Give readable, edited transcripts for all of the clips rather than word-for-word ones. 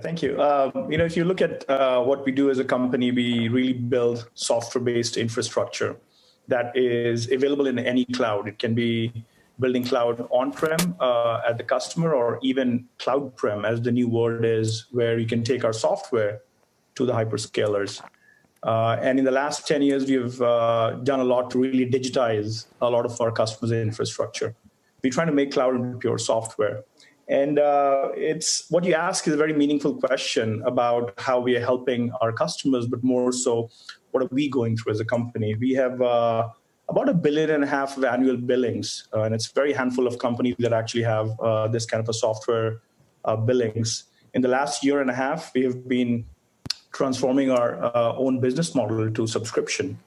thank you. If you look at what we do as a company, we really build software-based infrastructure that is available in any cloud. It can be building cloud on-prem at the customer, or even cloud-prem, as the new word is, where you can take our software to the hyperscalers. And in the last 10 years, we've done a lot to really digitize a lot of our customers' infrastructure. We're trying to make cloud into pure software. And it's what you ask is a very meaningful question about how we are helping our customers, but more so, what are we going through as a company? We have about $1.5 billion of annual billings, and it's a very handful of companies that actually have this kind of a software billings. In the last year and a half, we have been transforming our own business model to subscription,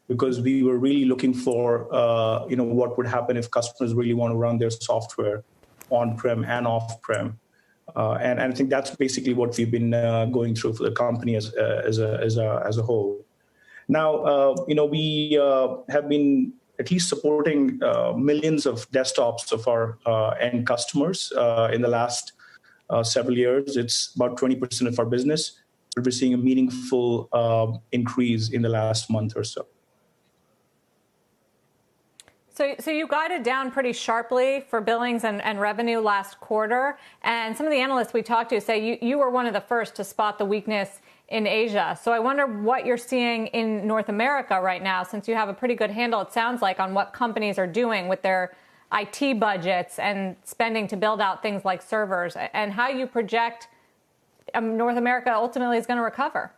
because we were really looking for what would happen if customers really want to run their software on-prem and off-prem. And I think that's basically what we've been going through for the company as a whole. Now, we have been at least supporting millions of desktops of our end customers in the last several years. It's about 20% of our business. We're seeing a meaningful increase in the last month or so. So you guided down pretty sharply for billings and revenue last quarter. And some of the analysts we talked to say you were one of the first to spot the weakness in Asia. So I wonder what you're seeing in North America right now, since you have a pretty good handle, it sounds like, on what companies are doing with their IT budgets and spending to build out things like servers, and how you project North America ultimately is going to recover.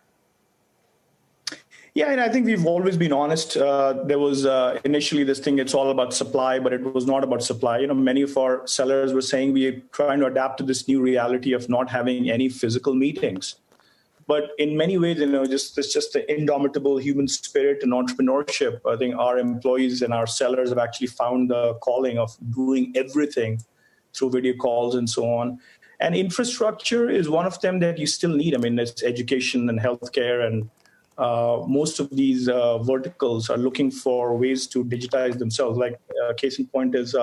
Yeah, and I think we've always been honest. There was initially this thing, it's all about supply, but it was not about supply. Many of our sellers were saying we're trying to adapt to this new reality of not having any physical meetings. But in many ways, it's just the indomitable human spirit and entrepreneurship. I think our employees and our sellers have actually found the calling of doing everything through video calls and so on. And infrastructure is one of them that you still need. I mean, it's education and healthcare, and most of these verticals are looking for ways to digitize themselves. Like case in point is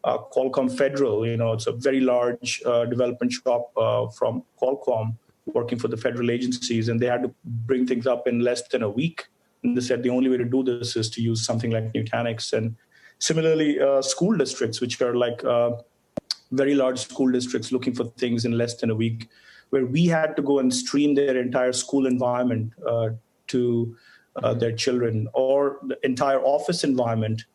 Qualcomm Federal. It's a very large development shop from Qualcomm working for the federal agencies, and they had to bring things up in less than a week. And they said the only way to do this is to use something like Nutanix. And similarly, school districts, which are like very large school districts looking for things in less than a week, where we had to go and stream their entire school environment to their children, or the entire office environment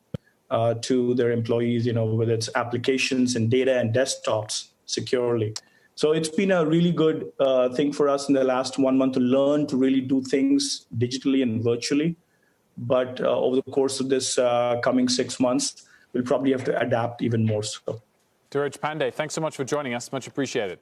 to their employees, whether it's applications and data and desktops securely. So it's been a really good thing for us in the last 1 month to learn to really do things digitally and virtually. But over the course of this coming 6 months, we'll probably have to adapt even more so. Dheeraj Pandey, thanks so much for joining us. Much appreciated.